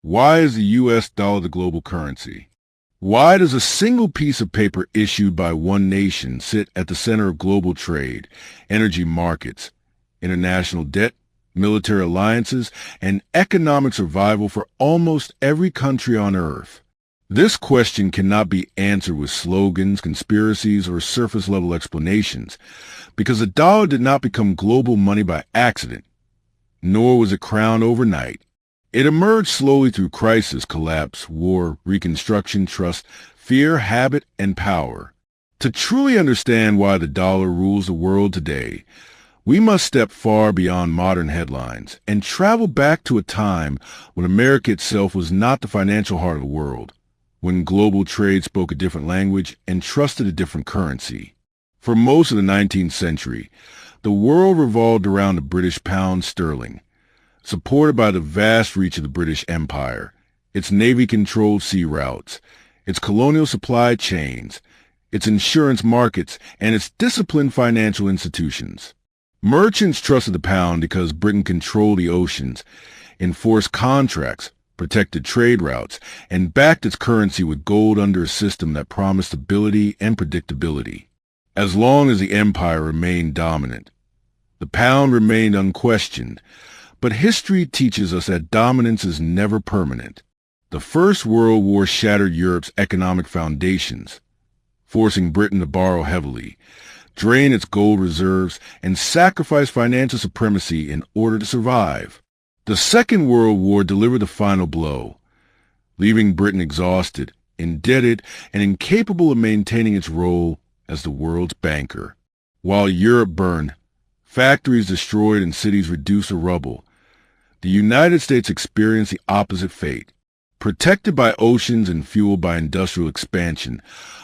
Why is the U.S. dollar the global currency? Why does a single piece of paper issued by one nation sit at the center of global trade, energy markets, international debt, military alliances, and economic survival for almost every country on Earth? This question cannot be answered with slogans, conspiracies, or surface-level explanations, because the dollar did not become global money by accident, nor was it crowned overnight. It emerged slowly through crisis, collapse, war, reconstruction, trust, fear, habit, and power. To truly understand why the dollar rules the world today, we must step far beyond modern headlines and travel back to a time when America itself was not the financial heart of the world, when global trade spoke a different language and trusted a different currency. For most of the 19th century, the world revolved around the British pound sterling, supported by the vast reach of the British Empire, its Navy-controlled sea routes, its colonial supply chains, its insurance markets, and its disciplined financial institutions. Merchants trusted the pound because Britain controlled the oceans, enforced contracts, protected trade routes, and backed its currency with gold under a system that promised stability and predictability. As long as the empire remained dominant, the pound remained unquestioned. But history teaches us that dominance is never permanent. The First World War shattered Europe's economic foundations, forcing Britain to borrow heavily, drain its gold reserves, and sacrifice financial supremacy in order to survive. The Second World War delivered the final blow, leaving Britain exhausted, indebted, and incapable of maintaining its role as the world's banker. While Europe burned, factories destroyed, and cities reduced to rubble, the United States experienced the opposite fate. Protected by oceans and fueled by industrial expansion,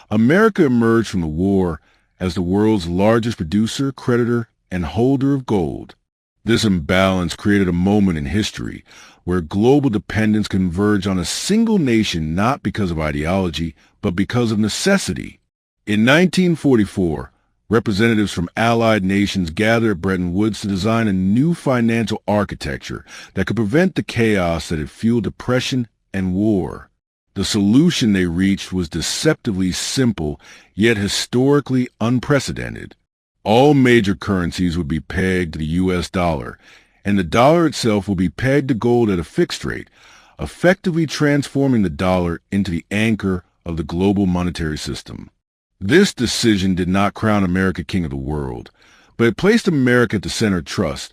America emerged from the war as the world's largest producer, creditor, and holder of gold. This imbalance created a moment in history where global dependence converged on a single nation not because of ideology, but because of necessity. In 1944, representatives from allied nations gathered at Bretton Woods to design a new financial architecture that could prevent the chaos that had fueled depression and war. The solution they reached was deceptively simple, yet historically unprecedented. All major currencies would be pegged to the U.S. dollar, and the dollar itself will be pegged to gold at a fixed rate, effectively transforming the dollar into the anchor of the global monetary system. This decision did not crown America king of the world, but it placed America at the center of trust,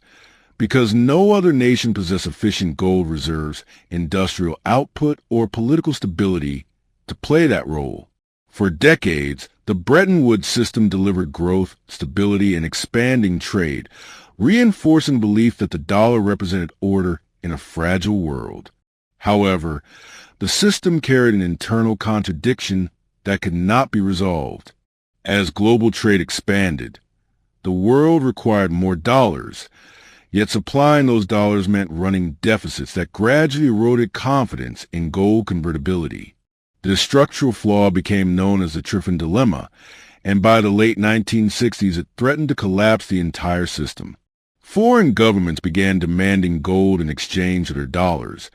because no other nation possessed sufficient gold reserves, industrial output, or political stability to play that role. For decades, the Bretton Woods system delivered growth, stability, and expanding trade, reinforcing belief that the dollar represented order in a fragile world. However, the system carried an internal contradiction that could not be resolved. As global trade expanded, the world required more dollars, yet supplying those dollars meant running deficits that gradually eroded confidence in gold convertibility. This structural flaw became known as the Triffin Dilemma, and by the late 1960s it threatened to collapse the entire system. Foreign governments began demanding gold in exchange for their dollars,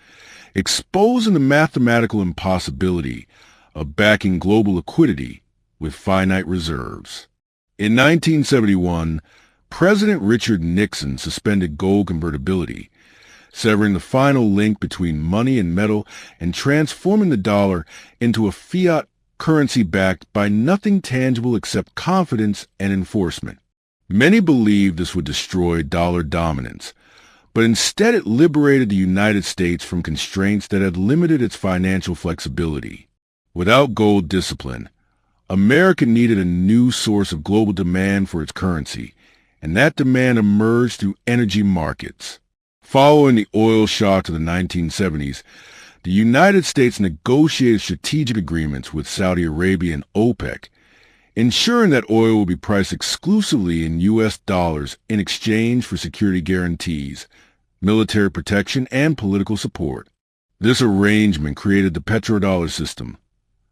exposing the mathematical impossibility of backing global liquidity with finite reserves. In 1971, President Richard Nixon suspended gold convertibility, severing the final link between money and metal and transforming the dollar into a fiat currency backed by nothing tangible except confidence and enforcement. Many believed this would destroy dollar dominance, but instead it liberated the United States from constraints that had limited its financial flexibility. Without gold discipline, America needed a new source of global demand for its currency, and that demand emerged through energy markets. Following the oil shock of the 1970s, the United States negotiated strategic agreements with Saudi Arabia and OPEC, ensuring that oil would be priced exclusively in U.S. dollars in exchange for security guarantees, military protection, and political support. This arrangement created the Petrodollar system,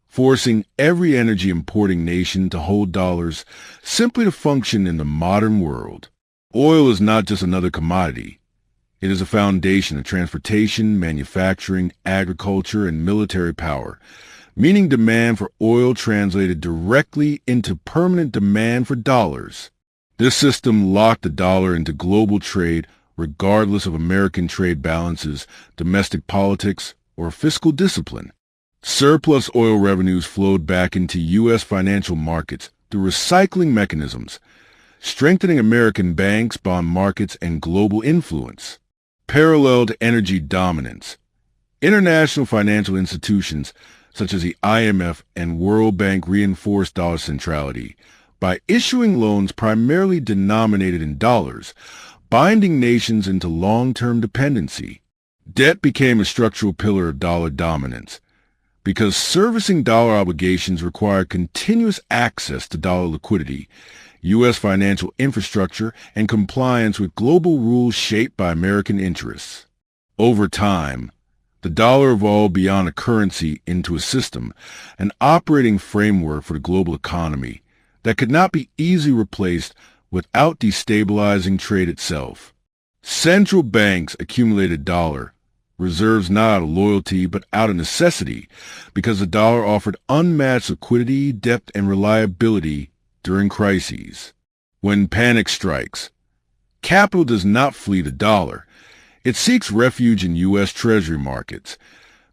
forcing every energy importing nation to hold dollars simply to function in the modern world. Oil is not just another commodity. It is a foundation of transportation, manufacturing, agriculture, and military power, meaning demand for oil translated directly into permanent demand for dollars. This system locked the dollar into global trade regardless of American trade balances, domestic politics, or fiscal discipline. Surplus oil revenues flowed back into U.S. financial markets through recycling mechanisms, strengthening American banks, bond markets, and global influence. Parallel to energy dominance, international financial institutions such as the IMF and World Bank reinforced dollar centrality by issuing loans primarily denominated in dollars, binding nations into long-term dependency. Debt became a structural pillar of dollar dominance because servicing dollar obligations required continuous access to dollar liquidity, U.S. financial infrastructure, and compliance with global rules shaped by American interests. Over time, the dollar evolved beyond a currency into a system, an operating framework for the global economy that could not be easily replaced without destabilizing trade itself. Central banks accumulated dollar reserves not out of loyalty but out of necessity because the dollar offered unmatched liquidity, depth, and reliability during crises. When panic strikes, capital does not flee the dollar. It seeks refuge in U.S. Treasury markets,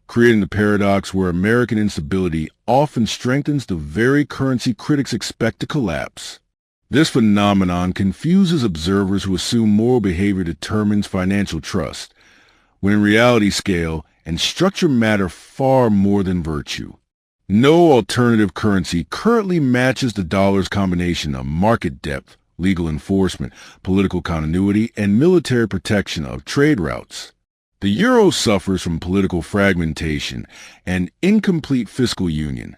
creating the paradox where American instability often strengthens the very currency critics expect to collapse. This phenomenon confuses observers who assume moral behavior determines financial trust, when in reality scale and structure matter far more than virtue. No alternative currency currently matches the dollar's combination of market depth, legal enforcement, political continuity, and military protection of trade routes. The euro suffers from political fragmentation and incomplete fiscal union.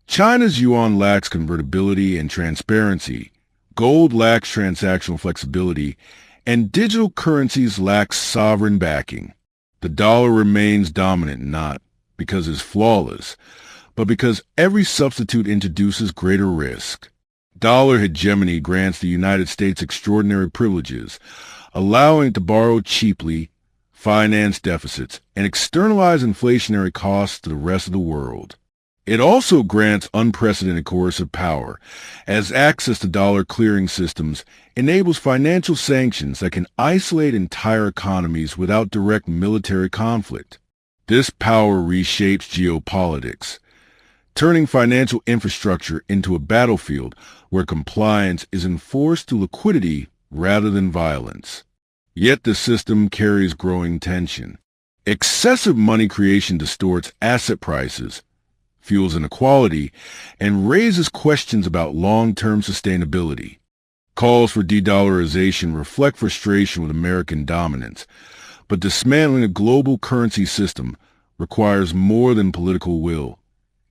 China's yuan lacks convertibility and transparency. Gold lacks transactional flexibility, and digital currencies lack sovereign backing. The dollar remains dominant not because it's flawless, but because every substitute introduces greater risk. Dollar hegemony grants the United States extraordinary privileges, allowing it to borrow cheaply, finance deficits, and externalize inflationary costs to the rest of the world. It also grants unprecedented coercive power, as access to dollar clearing systems enables financial sanctions that can isolate entire economies without direct military conflict. This power reshapes geopolitics, turning financial infrastructure into a battlefield where compliance is enforced through liquidity rather than violence. Yet the system carries growing tension. Excessive money creation distorts asset prices, fuels inequality, and raises questions about long-term sustainability. Calls for de-dollarization reflect frustration with American dominance, but dismantling a global currency system requires more than political will.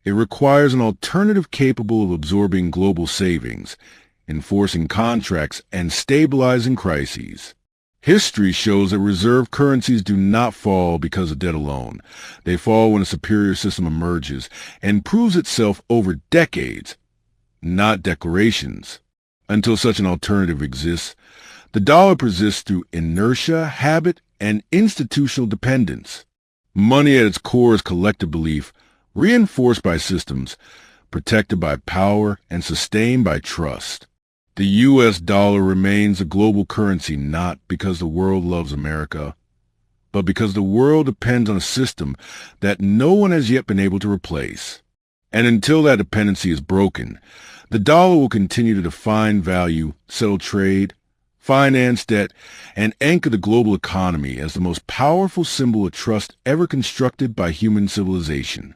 It requires an alternative capable of absorbing global savings, enforcing contracts, and stabilizing crises. History shows that reserve currencies do not fall because of debt alone. They fall when a superior system emerges and proves itself over decades, not declarations. Until such an alternative exists, the dollar persists through inertia, habit, and institutional dependence. Money at its core is collective belief, reinforced by systems, protected by power, and sustained by trust. The U.S. dollar remains a global currency not because the world loves America, but because the world depends on a system that no one has yet been able to replace. And until that dependency is broken, the dollar will continue to define value, settle trade, finance debt, and anchor the global economy as the most powerful symbol of trust ever constructed by human civilization.